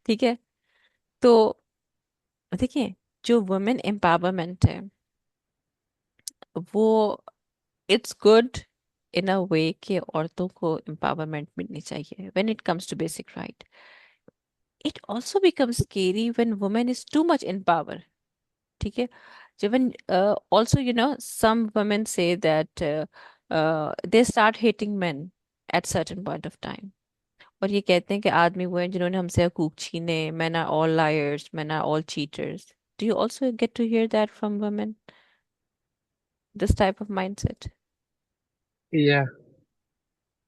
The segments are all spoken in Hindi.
ठीक है। तो देखिए, जो वुमेन एम्पावरमेंट है वो इट्स गुड इन अ वे कि औरतों को एम्पावरमेंट मिलनी चाहिए when it comes to basic right. It also becomes scary when women is too much in power. ठीक है। even also some women say that they start hating men at certain point of time, और ये कहते हैं कि आदमी वो हैं जिन्होंने हमसे हकूक छीने, men are all liars, men are all cheaters. Do you also get to hear that from women, this type of mindset? Yeah,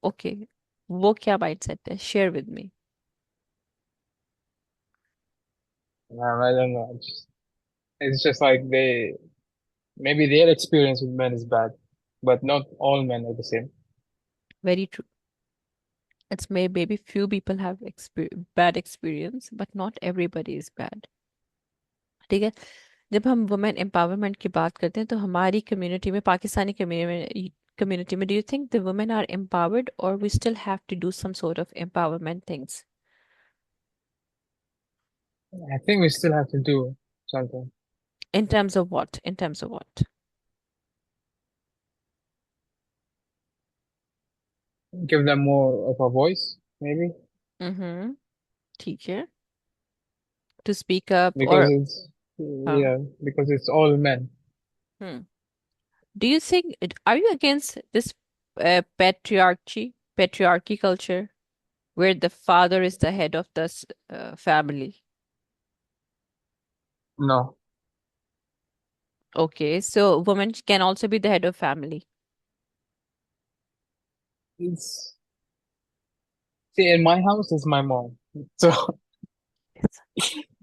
Okay, वो क्या mindset है, share with me. I don't know. It's just like maybe their experience with men is bad, but not all men are the same. Very true. It's maybe few people have bad experience, but not everybody is bad. ठीक है। जब हम वुमेन एम्पावरमेंट की बात करते हैं तो हमारी कम्युनिटी में, पाकिस्तानी कम्युनिटी में, do you think the women are empowered और we still have to do some sort of empowerment things? I think we still have to do something. In terms of what? In terms of what? Give them more of a voice, maybe, हम्म। ठीक है। टू स्पीक अप because और it's हाँ। yeah, because it's all men. Hmm. Do you think are you against this patriarchy culture where the father is the head of the family? No, Okay, so women can also be the head of family. it's see in my house it's my mom. So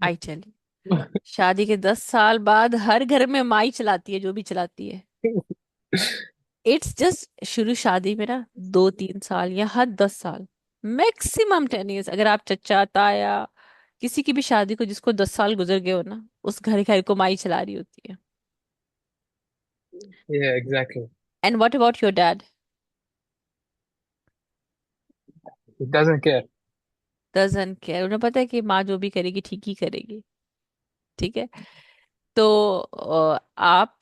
I tell, शादी के 10 साल बाद हर घर में माई चलाती है जो भी चलाती है। इट्स जस्ट शुरू शादी में ना 2-3 साल या हद 10 साल, मैक्सिमम 10 years, अगर आप चचा ताया किसी की भी शादी को जिसको 10 साल गुजर गए हो ना, उस घर घर को माई चला रही होती है। yeah, exactly. And what about your dad? It doesn't care. Doesn't care, उन्हें पता है कि माँ जो भी करेगी ठीक ही करेगी। ठीक है। तो आप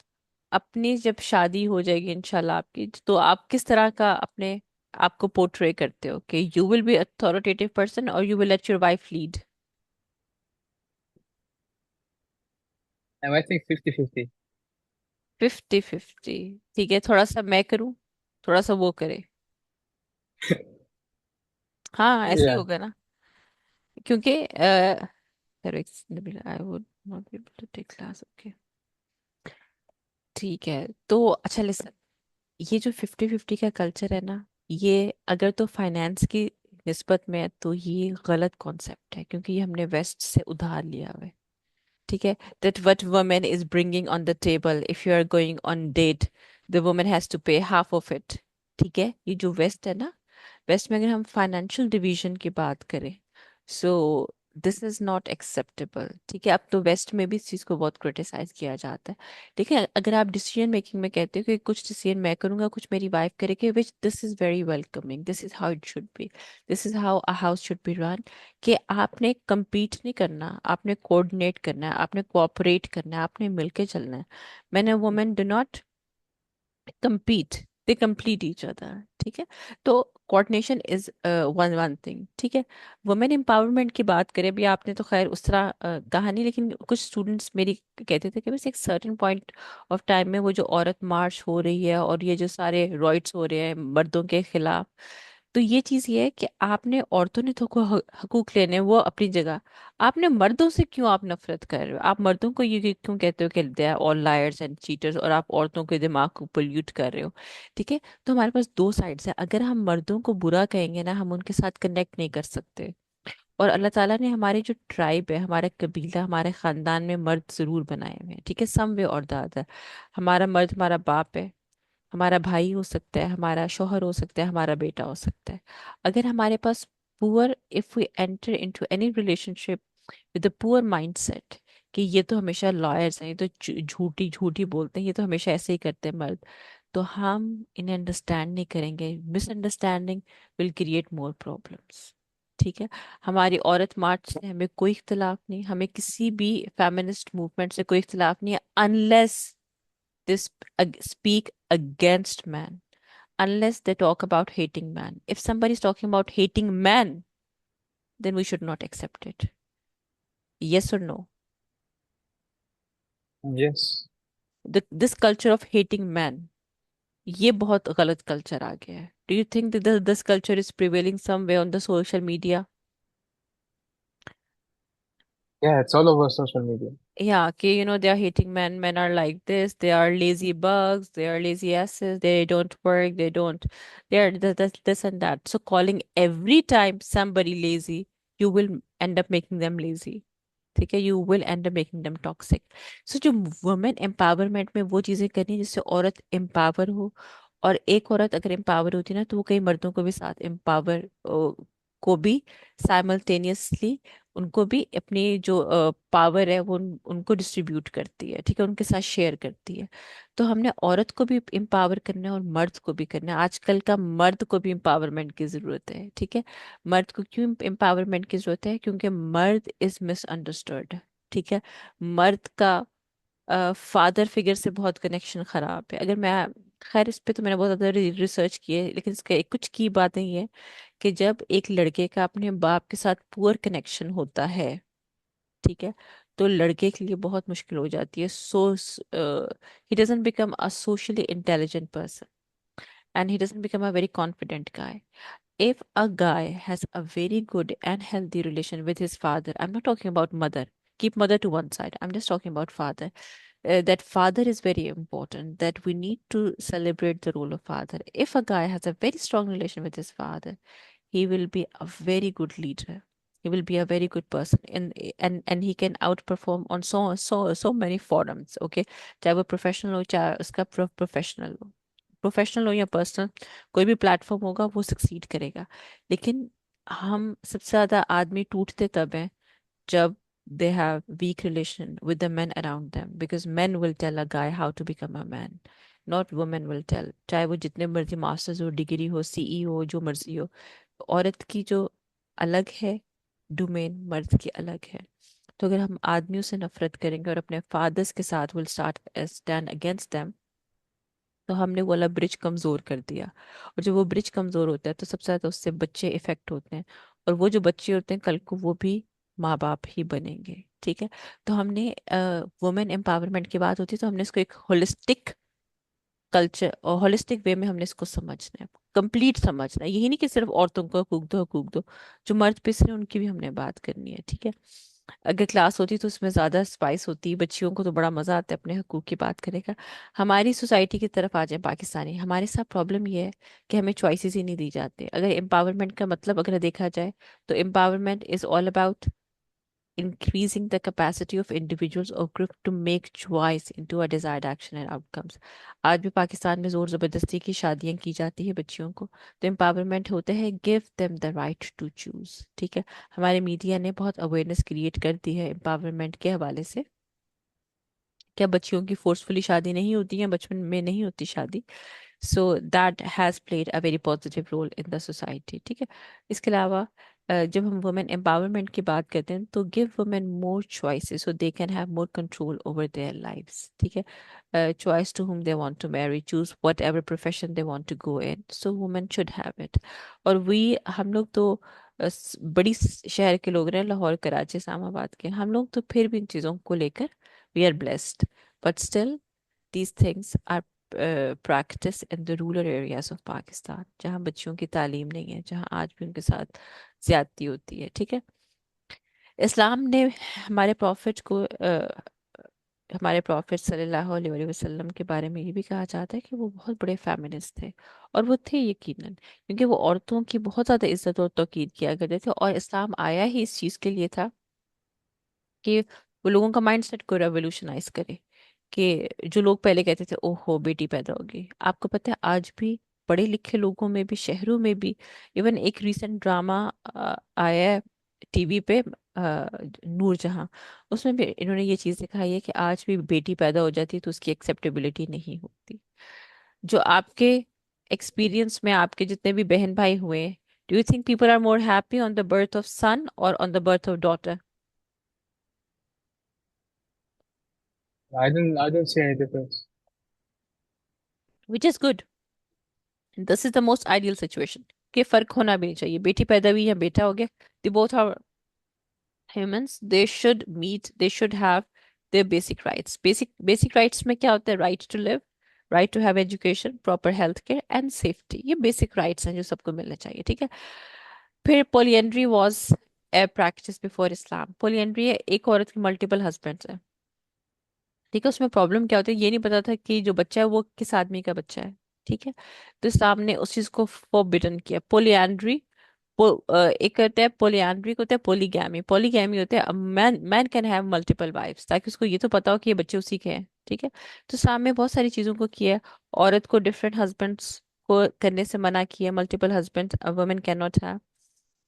अपनी जब शादी हो जाएगी इंशाल्लाह आपकी, तो आप किस तरह का अपने आपको पोर्ट्रे करते हो कि you will be authoritative person और you will let your wife lead? And I think 50-50. 50-50। ठीक है, थोड़ा सा मैं करूं, थोड़ा सा वो करे। हाँ, ऐसे ही Yeah. होगा ना, क्योंकि I would not be able to take class. Okay, ठीक है। तो अच्छा लिसन, ये जो 50-50 का कल्चर है ना, ये अगर तो फाइनेंस की निस्बत में है तो ये गलत कॉन्सेप्ट है, क्योंकि ये हमने वेस्ट से उधार लिया हुआ है। ठीक है। That what woman is bringing on the table, if you are going on date, the woman has to pay half of it. ठीक है, ये जो वेस्ट है ना, वेस्ट में अगर हम फाइनेंशियल डिवीजन की बात करें, so this is not acceptable. ठीक है, अब तो वेस्ट में भी इस चीज़ को बहुत क्रिटिसाइज किया जाता है। ठीक है, अगर आप डिसीजन मेकिंग में कहते हो कि कुछ डिसीजन मैं करूंगा, कुछ मेरी वाइफ करेगी, which this is very welcoming, this is how it should be, this is how a house should be run. कि आपने compete नहीं करना, आपने कोऑर्डिनेट करना है, आपने कोऑपरेट करना है, आपने मिलके चलना है। Man and women do not compete, they complete each other। ठीक है। तो coordination is one one thing. ठीक है। वुमेन एम्पावरमेंट की बात करें, अभी आपने तो खैर उस तरह कहा नहीं, लेकिन कुछ स्टूडेंट्स मेरी कहते थे कि बस एक सर्टेन पॉइंट ऑफ टाइम में वो जो औरत मार्च हो रही है और ये जो सारे रॉइट्स हो रहे हैं मर्दों के खिलाफ, तो ये चीज ये है कि आपने औरतों ने तो को हकूक लेने हैं, वो अपनी जगह, आपने मर्दों से क्यों आप नफरत कर रहे हो? आप मर्दों को ये क्यों कहते हो कि they are all liars and cheaters, और आप औरतों के दिमाग को पोल्यूट कर रहे हो? ठीक है। तो हमारे पास दो साइड्स है, अगर हम मर्दों को बुरा कहेंगे ना, हम उनके साथ कनेक्ट नहीं कर सकते। और अल्लाह ताला ने हमारे जो ट्राइब है, हमारा कबीला, हमारे खानदान में मर्द जरूर बनाए हुए हैं। ठीक है, सम वे और द अदर। हमारा मर्द हमारा बाप है, हमारा भाई हो सकता है, हमारा शौहर हो सकता है, हमारा बेटा हो सकता है। अगर हमारे पास poor, if we enter into any relationship with a poor mindset कि ये तो हमेशा लॉयर्स हैं, ये तो झूठी झूठी बोलते हैं, ये तो हमेशा ऐसे ही करते हैं मर्द, तो हम इन्हें अंडरस्टैंड नहीं करेंगे। Misunderstanding will create more problems. ठीक है। हमारी औरत मार्च से हमें कोई इख्तिलाफ नहीं, हमें किसी भी फेमिनिस्ट मूवमेंट से कोई इख्तिलाफ नहीं है, unless this speak against man, unless they talk about hating man. If somebody is talking about hating man, then we should not accept it. Yes or no? Yes. This culture of hating man, ये बहुत गलत कल्चर आ गया है. Do you think that this culture is prevailing somewhere on the social media? Yeah, it's all over social media. Yeah, okay, they are hating men. Men are like this. They are lazy bugs. They are lazy asses. They don't work. They are this and that. So calling every time somebody lazy, you will end up making them lazy. ठीक है, you will end making them toxic. So जो वुमेन एम्पावरमेंट में वो चीजें करनी है जिससे औरत एम्पावर हो. और एक औरत अगर एम्पावर होती है ना, तो वो कई मर्दों को भी साथ एम्पावर को भी साइमल्टेनियसली, उनको भी अपनी जो पावर है वो उनको डिस्ट्रीब्यूट करती है, ठीक है, उनके साथ शेयर करती है. तो हमने औरत को भी एम्पावर करना है और मर्द को भी करना है. आजकल का मर्द को भी एम्पावरमेंट की जरूरत है, ठीक है. मर्द को क्यों एम्पावरमेंट की जरूरत है? क्योंकि मर्द इज मिसअंडरस्टूड, ठीक है. मर्द का फादर फिगर से बहुत कनेक्शन खराब है. अगर मैं, खैर इस पे तो मैंने बहुत ज़्यादा रिसर्च की है, लेकिन इसका एक कुछ की बातें ये है कि जब एक लड़के का अपने बाप के साथ पुअर कनेक्शन होता है, ठीक है, तो लड़के के लिए बहुत मुश्किल हो जाती है. So he doesn't become a socially intelligent person and he doesn't become a very confident guy. If a guy has a very good and healthy relation with his father, I'm not talking about mother, keep mother to one side, I'm just talking about father. That father is very important, that we need to celebrate the role of father. If a guy has a very strong relation with his father, he will be a very good leader, he will be a very good person in, and he can outperform on so many forums, okay. चाहे वो प्रोफेशनल हो, चाहे उसका प्रोफेशनल हो, प्रोफेशनल हो या पर्सनल, कोई भी प्लेटफॉर्म होगा वो सक्सीड करेगा. लेकिन हम सबसे ज्यादा आदमी टूटते तब हैं जब they have weak relation with the men around them, because men will tell a guy how to become a man, not women will tell. चाहे वो जितने मर्जी मास्टर्स हो, डिग्री हो, सीई हो, जो मर्जी हो, औरत की जो अलग है डोमेन, मर्द की अलग है. तो अगर हम आदमियों से नफरत करेंगे और अपने फादर्स के साथ will start stand against them, तो हमने वो वाला ब्रिज कमजोर कर दिया. और जब वो ब्रिज कमजोर होता है तो सबसे ज्यादा उससे बच्चे इफेक्ट होते हैं. और वो जो बच्चे होते हैं कल को वो भी माँ बाप ही बनेंगे, ठीक है. तो हमने वुमेन एम्पावरमेंट की बात होती है तो हमने इसको एक होलिस्टिक कल्चर और होलिस्टिक वे में हमने इसको समझना है, कंप्लीट समझना है. यही नहीं कि सिर्फ औरतों को कूक दो, जो मर्द पिस रहे हैं उनकी भी हमने बात करनी है, ठीक है. अगर क्लास होती तो उसमें ज्यादा स्पाइस होती, बच्चियों को तो बड़ा मजा आता है अपने हकूक की बात करने का. हमारी सोसाइटी की तरफ आ जाए पाकिस्तानी, हमारे साथ प्रॉब्लम ये है कि हमें चॉइसेस ही नहीं दी जाती. अगर एम्पावरमेंट का मतलब अगर देखा जाए, तो empowerment is all about increasing the capacity of individuals or group to make choice into a desired action and outcomes. आज भी पाकिस्तान में जोर जबरदस्ती की शादियां की जाती है बच्चियों को. तो एम्पावरमेंट होता है give them the right to choose, ठीक है. हमारे मीडिया ने बहुत अवेयरनेस क्रिएट कर दी है एम्पावरमेंट के हवाले से. क्या बच्चियों की फोर्सफुली शादी नहीं होती है, बचपन में नहीं होती शादी. So that has played a very positive role in the society, ठीक है. इसके अलावा जब हम वुमेन एम्पावरमेंट की बात करते हैं तो give women more choices so they can have more control over their lives, ठीक है. Choice to whom they want to marry, choose whatever profession they want to go in, so women should have it. और वी हम लोग तो बड़ी शहर के लोग रहे, लाहौर कराची इस्लामाबाद के, हम लोग तो फिर भी इन चीज़ों को लेकर we are blessed. But still these things are practice in the rural areas of Pakistan, जहाँ बच्चियों की तालीम नहीं है, जहाँ आज भी उनके साथ ज्यादती होती है, ठीक है. इस्लाम ने हमारे प्रॉफिट को हमारे प्रॉफिट सल्लल्लाहु अलैहि वसल्लम के बारे में ये भी कहा जाता है कि वो बहुत बड़े फेमिनिस्ट थे. और वो थे यकीनन, क्योंकि वो औरतों की बहुत ज़्यादा इज्जत और तौकीर किया करते थे. और इस्लाम आया ही इस चीज़ के लिए था कि वो लोगों का माइंडसेट को रेवोल्यूशनाइज करे. कि जो लोग पहले कहते थे ओहो बेटी पैदा होगी, आपको पता है आज भी पढ़े लिखे लोगों में भी, शहरों में भी, इवन एक रीसेंट ड्रामा आया है टीवी पे, नूरजहां, उसमें भी इन्होंने ये चीज दिखाई है कि आज भी बेटी पैदा हो जाती है तो उसकी एक्सेप्टेबिलिटी नहीं होती. जो आपके एक्सपीरियंस में आपके जितने भी बहन भाई हुए, Do you think people are more happy on the birth of son or on the birth of daughter? I didn't see any difference. Which is good. This is the most ideal situation. कि फर्क होना भी नहीं चाहिए, बेटी पैदा हुई या बेटा हो गया, they both are humans, they should meet, they should have their basic rights. Basic rights में क्या होता है? Right to live, right to have education, proper health care and safety. ये basic rights हैं जो सबको मिलने चाहिए, ठीक है? फिर polyandry was a practice before Islam. polyandry है एक औरत के multiple husbands है, ठीक है? उसमें प्रॉब्लम क्या होती है, ये नहीं पता था कि जो बच्चा है वो किस आदमी का बच्चा है, ठीक है? तो इस्लाम ने उस चीज को फोरबिडन किया। पोलियंड्री, एक होता है पोलियंड्री को होता है पोलीगैमी। पोलीगैमी होता है man man can have multiple wifes, ताकि उसको ये तो पता हो कि ये बच्चे उसी के हैं, ठीक है? तो इस्लाम में बहुत सारी चीजों को किया है। औरत को डिफरेंट हस्बैंड्स को करने से मना किया, multiple husband women can not have,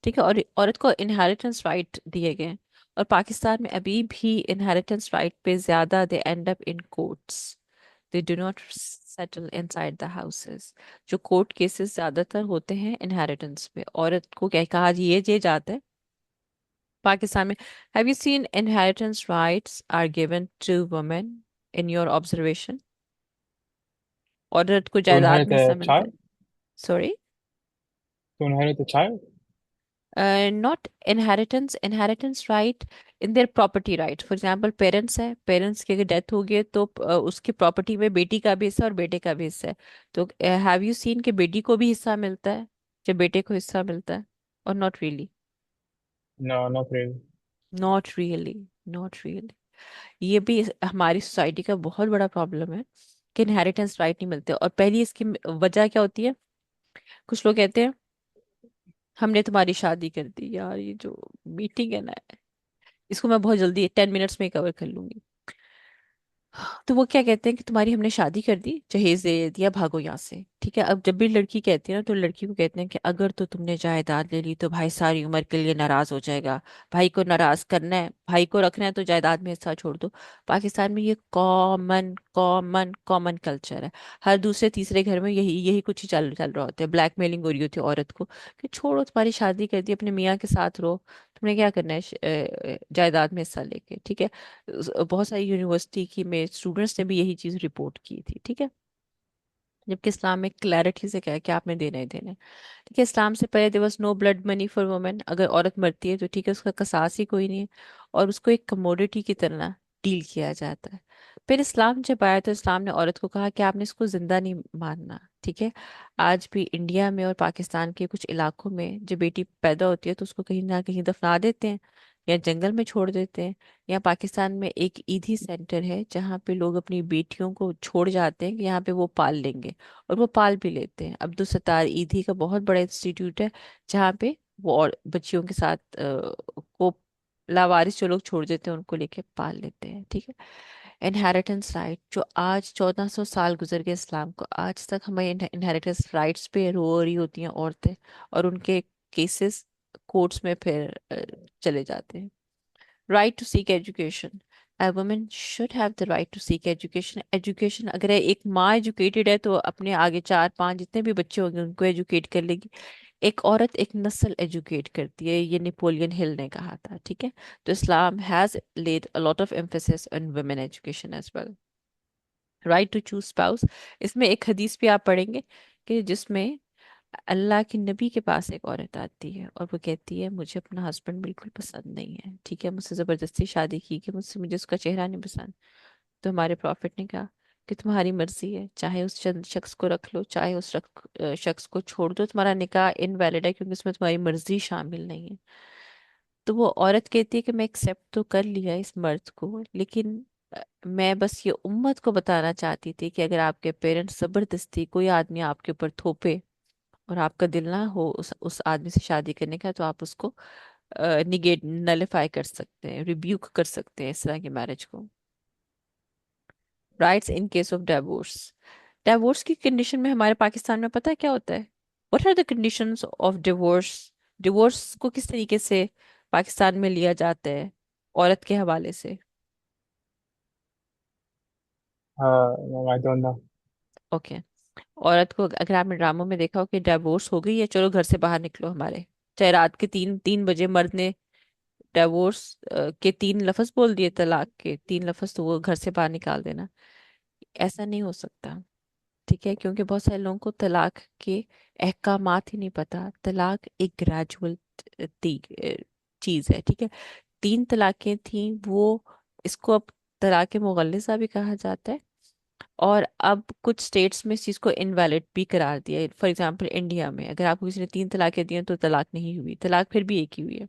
ठीक है? और औरत को इनहेरिटेंस राइट दिए गए हैं। और पाकिस्तान में अभी भी इनहेरिटेंस राइट पे ज्यादा they end up in courts, they do not settle inside the houses. जो कोर्ट केसेस ज्यादातर होते हैं इनहेरिटेंस पे, औरत को क्या कहा ये जाता है पाकिस्तान में। Have you seen inheritance rights are given to women in your observation? औरत को To जायदाद inherit में हिस्सा a मिलता है। child? Sorry, To inherit a child? Not inheritance, inheritance right in their property right. For example parents है, पेरेंट्स की अगर डेथ हो गई है तो उसकी प्रॉपर्टी में बेटी का भी हिस्सा और बेटे का भी हिस्सा है। तो हैव यू सीन कि बेटी को भी हिस्सा मिलता है जब बेटे को हिस्सा मिलता है? और not really, No, not really. Not really, not really. ये भी हमारी सोसाइटी का बहुत बड़ा प्रॉब्लम है कि इनहेरिटेंस राइट नहीं मिलते। और पहली इसकी वजह क्या होती है? कुछ लोग कहते हैं हमने तुम्हारी शादी कर दी। यार ये जो मीटिंग है ना, इसको मैं बहुत जल्दी 10 मिनट्स में कवर कर लूंगी। तो वो क्या कहते हैं कि तुम्हारी हमने शादी कर दी, जहेज दे दिया, भागो यहाँ से, ठीक है? अब जब भी लड़की कहती है ना, तो लड़की को कहते हैं कि अगर तो तुमने जायदाद ले ली तो भाई सारी उम्र के लिए नाराज हो जाएगा। भाई को नाराज करना है, भाई को रखना है तो जायदाद में हिस्सा छोड़ दो। पाकिस्तान में ये कॉमन कॉमन कॉमन कल्चर है। हर दूसरे तीसरे घर में यही यही कुछ ही चल चल रहा होता है। ब्लैकमेलिंग हो रही होती है औरत को कि छोड़ो, तुम्हारी शादी कर दी, अपने मियाँ के साथ रहो, तुमने क्या करना है जायदाद में हिस्सा लेके, ठीक है? बहुत सारी यूनिवर्सिटी की में स्टूडेंट्स ने भी यही चीज रिपोर्ट की थी, ठीक है? जबकि इस्लाम में क्लैरिटी से क्या है कि आपने देना ही देना है, ठीक है? इस्लाम से पहले there was no blood money for women. अगर औरत मरती है तो ठीक है, उसका कसास ही कोई नहीं है, और उसको एक कमोडिटी की तरह डील किया जाता है। फिर इस्लाम जब आया तो इस्लाम ने औरत को कहा कि आपने इसको जिंदा नहीं मारना, ठीक है? आज भी इंडिया में और पाकिस्तान के कुछ इलाकों में जब बेटी पैदा होती है तो उसको कहीं ना कहीं दफना देते हैं या जंगल में छोड़ देते हैं। या पाकिस्तान में एक ईदी सेंटर है जहाँ पे लोग अपनी बेटियों को छोड़ जाते हैं कि यहाँ पे वो पाल लेंगे, और वो पाल भी लेते हैं। अब्दुल सत्तार ईदी का बहुत बड़ा इंस्टीट्यूट है जहाँ पे वो और बच्चियों के साथ को लावारिस जो लोग छोड़ देते हैं उनको लेके पाल लेते हैं, ठीक है? इनहेरिटेंस राइट जो आज 1400 साल गुजर गए इस्लाम को, आज तक हमें इनहेरिटेंस राइट्स पे रो रही होती हैं औरतें, और उनके केसेस कोर्ट्स में फिर चले जाते हैं। Right to seek education, a woman should have the right to seek education। Education अगर है, एक माँ एजुकेटेड है तो अपने आगे चार पांच जितने भी बच्चे होंगे उनको एजुकेट कर लेगी। एक औरत एक नस्ल एजुकेट करती है, ये नेपोलियन हिल ने कहा था, ठीक है? तो इस्लाम has laid a lot of emphasis on women education as well। Right to choose spouse, इसमें एक हदीस भी आप पढ़ेंगे कि जिसमें अल्लाह के नबी के पास एक औरत आती है और वो कहती है मुझे अपना हस्बैंड बिल्कुल पसंद नहीं है, ठीक है? मुझसे जबरदस्ती शादी की कि मुझसे मुझे उसका चेहरा नहीं पसंद। तो हमारे प्रॉफिट ने कहा कि तुम्हारी मर्जी है, चाहे उस चंद शख्स को रख लो, चाहे उस शख्स को छोड़ दो, तुम्हारा निकाह इनवैलिड है क्योंकि उसमें तुम्हारी मर्जी शामिल नहीं है। तो वो औरत कहती है कि मैं एक्सेप्ट तो कर लिया इस मर्द को, लेकिन मैं बस ये उम्मत को बताना चाहती थी कि अगर आपके पेरेंट्स जबरदस्ती कोई आदमी आपके ऊपर थोपे और आपका दिल ना हो उस आदमी से शादी करने का, तो आप उसको निगेट नलिफाई कर सकते हैं, रिब्यूक कर सकते हैं इस तरह की मैरिज को। Rights in case of divorce, divorce की कंडीशन में हमारे पाकिस्तान में पता है क्या होता है? What are the conditions of divorce? Divorce को किस तरीके से पाकिस्तान में लिया जाता है औरत के हवाले से? No, I don't know. Okay, औरत को, अगर आपने ड्रामों में देखा हो कि डिवोर्स हो गई है, चलो घर से बाहर निकलो हमारे, चाहे रात के 3 3 बजे मर्द ने डिवोर्स के 3 लफ्ज बोल दिए, तलाक के 3 लफ्ज, तो वो घर से बाहर निकाल देना। ऐसा नहीं हो सकता। ठीक है, क्योंकि बहुत सारे लोगों को तलाक के अहकामात ही नहीं पता। तलाक एक ग्रेजुअल चीज है। ठीक है, 3 तलाकें थी वो, इसको अब तलाक मुगल्लिजा भी कहा जाता है। और अब कुछ स्टेट्स में इस चीज को इनवैलिड भी करार दिया है। फॉर एग्जांपल इंडिया में अगर आपको किसी ने 3 तलाकें दी हैं तो तलाक नहीं हुई, तलाक फिर भी एक ही हुई है।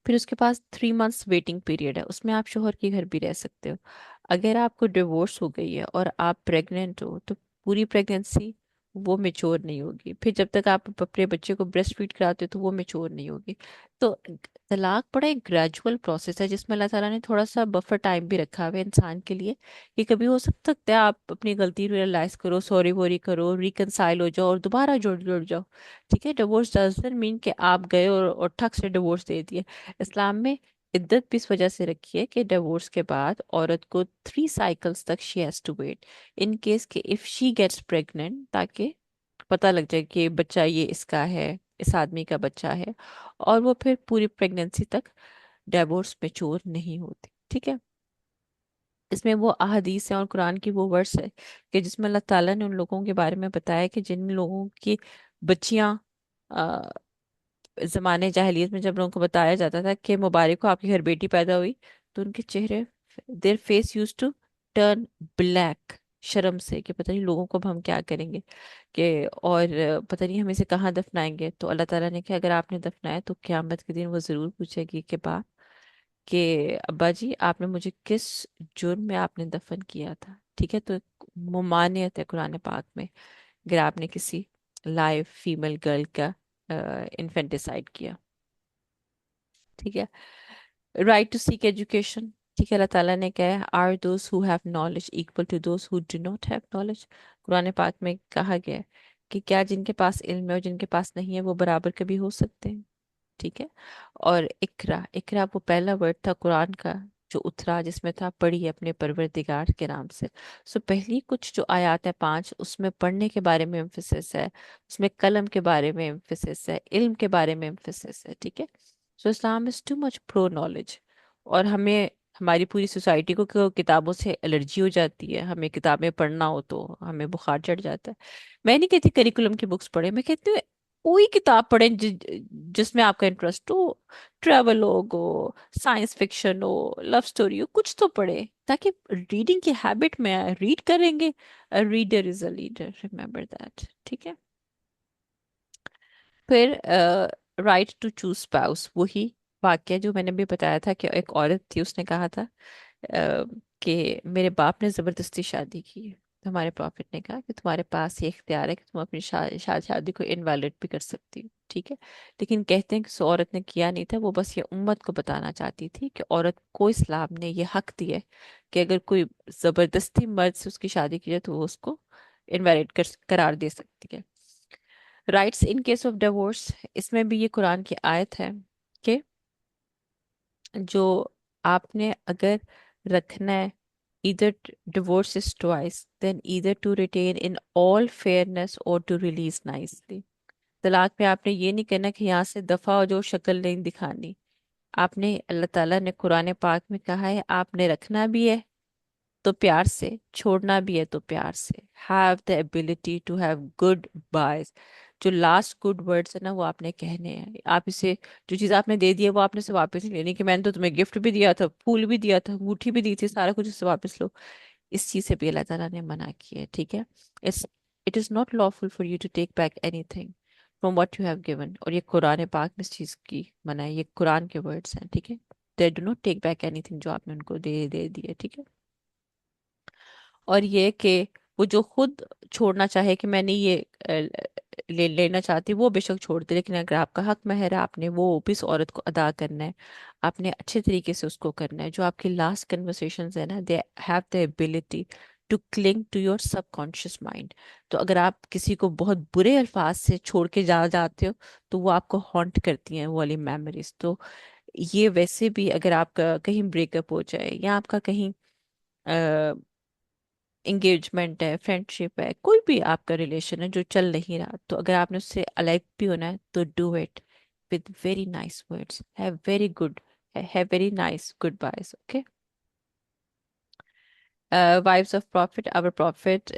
फिर उसके पास 3 मंथ्स वेटिंग पीरियड है, उसमें आप शोहर के घर भी रह सकते हो। अगर आपको डिवोर्स हो गई है और आप प्रेग्नेंट हो तो पूरी प्रेगनेंसी वो मेच्योर नहीं होगी। फिर जब तक आप अपने बच्चे को ब्रेस्ट फीड कराते हो तो वो मेच्योर नहीं होगी। तो तलाक बड़ा एक ग्रेजुअल प्रोसेस है, जिसमें अल्लाह ताला ने थोड़ा सा बफर टाइम भी रखा हुआ है इंसान के लिए, कि कभी हो सकता है आप अपनी गलती रियलाइज करो, सॉरी वॉरी करो, रिकनसाइल हो जाओ और दोबारा जुड़ जुड़ जाओ। ठीक है, डिवोर्स डजंट मीन कि आप गए और ठक से डिवोर्स दे दिए। इस्लाम में इद्दत भी इस वजह से रखी है कि डिवोर्स के बाद औरत को 3 साइकिल्स तक she has to wait, in case कि इफ शी गेट्स प्रेग्नेंट, ताकि पता लग जाए कि बच्चा ये इसका है, इस आदमी का बच्चा है, और वो फिर पूरी प्रेगनेंसी तक डिवोर्स मैच्योर नहीं होती। ठीक है, इसमें वो अहादीस है और कुरान की वो वर्स है कि जिसमें अल्लाह ताला ने उन लोगों के बारे में बताया कि जिन लोगों की बच्चियां, जमाने जाहिलियत में जब लोगों को बताया जाता था कि मुबारक हो आपके घर बेटी पैदा हुई, तो उनके चेहरे, their face use to turn black, शर्म से कि पता नहीं लोगों को अब हम क्या करेंगे, कि और पता नहीं हम इसे कहाँ दफनाएंगे। तो अल्लाह ताला ने कहा अगर आपने दफनाया तो क़यामत के दिन वो जरूर पूछेगी कि बा, कि अब्बा जी आपने मुझे किस जुर्म में आपने दफन किया था। ठीक है, तो एक मुमानियत है कुरान पाक में, अगर आपने किसी लाइव फीमेल गर्ल का इन्फेंटिसाइड किया। ठीक है, राइट टू सीक एजुकेशन। ठीक है, अल्लाह ताला ने कहा है are those who have knowledge equal to those who do not have knowledge. Quran पाक में कहा गया है कि क्या जिनके पास इल्म है और जिनके पास नहीं है वो बराबर कभी हो सकते हैं। ठीक है, और इकरा, इकरा वो पहला वर्ड था कुरान का जो उतरा, जिसमें था पढ़िए अपने परवरदिगार के नाम से। सो पहली कुछ जो आयत है 5, उसमें पढ़ने के बारे में एम्फेसिस है, उसमें कलम के बारे में एम्फेसिस है, इल्म के बारे में एम्फेसिस है। ठीक है, so Islam is too much pro knowledge. और हमें, हमारी पूरी सोसाइटी को किताबों से एलर्जी हो जाती है, हमें किताबें पढ़ना हो तो हमें बुखार चढ़ जाता है। मैं नहीं कहती करिकुलम की बुक्स पढ़े, मैं कहती हूँ कोई किताब पढ़ें जिसमें आपका इंटरेस्ट हो, ट्रैवल हो, साइंस फिक्शन हो, लव स्टोरी हो, कुछ तो पढ़े ताकि रीडिंग की हैबिट में आए। रीड करेंगे, reader is a leader, remember that. ठीक है, फिर राइट टू चूज स्पाउस, वही वाक्य जो मैंने भी बताया था कि एक औरत थी, उसने कहा था कि मेरे बाप ने जबरदस्ती शादी की है। तो हमारे प्रॉफिट ने कहा कि तुम्हारे पास ये इख्तियार है कि तुम अपनी शादी को इनवैलिड भी कर सकती हो। ठीक है, लेकिन कहते हैं कि उस औरत ने किया नहीं था, वो बस ये उम्मत को बताना चाहती थी कि औरत को इस्लाम ने ये हक दिया है कि अगर कोई जबरदस्ती मर्द से उसकी शादी की जाए तो वो उसको इनवैलिड करार दे सकती है। Rights in case of divorce, इसमें भी ये कुरान की आयत है कि जो आपने अगर रखना है, either divorce is twice then either to retain in all fairness or to release nicely। तलाक में आपने ये नहीं करना कि यहाँ से दफा हो जो शक्ल नहीं दिखानी। आपने, अल्लाह ताला ने कुरान पाक में कहा है आपने रखना भी है तो प्यार से, छोड़ना भी है तो प्यार से। Have the ability to have good bias, जो लास्ट गुड वर्ड्स है ना वो आपने कहने हैं। आप इसे, जो चीज़ आपने दे दी है वो आपने से वापस नहीं लेनी, कि मैंने तो तुम्हें गिफ्ट भी दिया था, फूल भी दिया था, अंगूठी भी दी थी, सारा कुछ उससे वापस लो। इस चीज़ से भी अल्लाह ताला ने मना किया है। ठीक है, it's it is not lawful for you to take back anything from what you have given. और ये कुरान पाक में इस चीज़ की मना है, ये कुरान के वर्ड्स हैं। ठीक है, they do not take back anything जो आपने उनको दे दे दिया। ठीक है, और ये कि वो जो खुद छोड़ना चाहे कि मैं नहीं ये ले लेना चाहती, वो बेशक छोड़ दे, लेकिन अगर आपका हक महर है आपने वो भी उस औरत को अदा करना है, आपने अच्छे तरीके से उसको करना है। जो आपकी लास्ट कन्वर्सेशंस है ना, they have the ability to cling to your subconscious mind. तो अगर आप किसी को बहुत बुरे अल्फाज से छोड़ के जा जाते हो तो वो आपको हॉन्ट करती हैं वो वाली मेमोरीज। तो ये वैसे भी अगर आपका कहीं ब्रेकअप हो जाए या आपका कहीं एंगेजमेंट है, फ्रेंडशिप है, कोई भी आपका रिलेशन है जो चल नहीं रहा, तो अगर आपने उससे अलाइव भी होना है तो do it with very nice words, have very nice good bias, okay. Wifes of prophet, our prophet,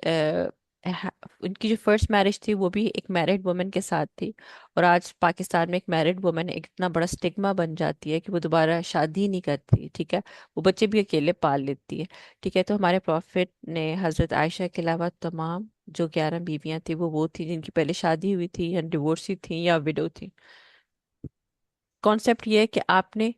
उनकी जो फर्स्ट मैरिज थी वो भी एक मैरिड वुमन के साथ थी, और आज पाकिस्तान में एक मैरिड वुमन एक इतना बड़ा स्टिग्मा बन जाती है कि वो दोबारा शादी नहीं करती, ठीक है, वो बच्चे भी अकेले पाल लेती है, ठीक है। तो हमारे प्रॉफिट ने हजरत आयशा के अलावा तमाम जो 11 बीवियां थी वो थी जिनकी पहले शादी हुई थी या डिवोर्सी थी या विडो थी। कॉन्सेप्ट ये है कि आपने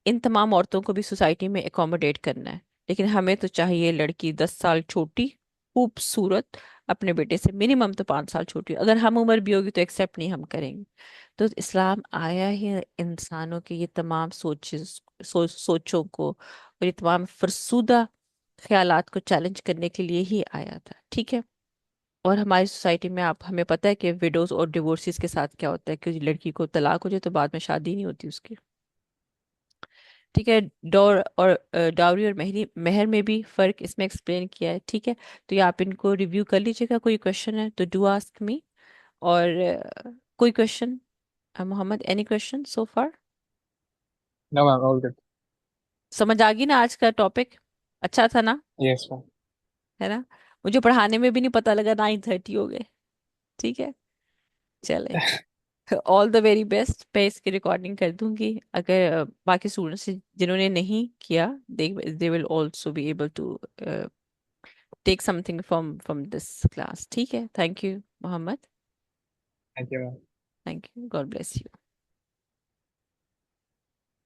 इन तमाम औरतों को भी सोसाइटी में एकोमोडेट करना है, लेकिन हमें तो चाहिए लड़की 10 साल छोटी, खूबसूरत, अपने बेटे से मिनिमम तो 5 साल छोटी, अगर हम उम्र भी होगी तो एक्सेप्ट नहीं हम करेंगे। तो इस्लाम आया ही इंसानों के ये तमाम सोचों को और ये तमाम फरसूदा ख्यालात को चैलेंज करने के लिए ही आया था, ठीक है। और हमारी सोसाइटी में आप हमें पता है कि विडोज और डिवोर्सेस के साथ क्या होता है कि लड़की को तलाक हो जाए तो बाद में शादी नहीं होती उसकी, ठीक है। डाउरी और मेहर में भी फर्क इसमें एक्सप्लेन किया है, ठीक है। तो ये आप इनको रिव्यू कर लीजिएगा, कोई क्वेश्चन है तो डू आस्क मी। और कोई question, Mohammad, any question so far? No, ma'am, all good. समझ आ गई ना आज का टॉपिक? अच्छा था ना? Yes, ma'am. है ना? मुझे पढ़ाने में भी नहीं पता लगा 9:30 हो गए, ठीक है। चले, ऑल द वेरी बेस्ट। मैं इसकी रिकॉर्डिंग कर दूंगी, अगर बाकी स्टूडेंट्स जिन्होंने नहीं किया, they will also be able to take something from this class, ठीक है। Thank you Mohammad. Thank you, ma'am. Thank you, god bless you.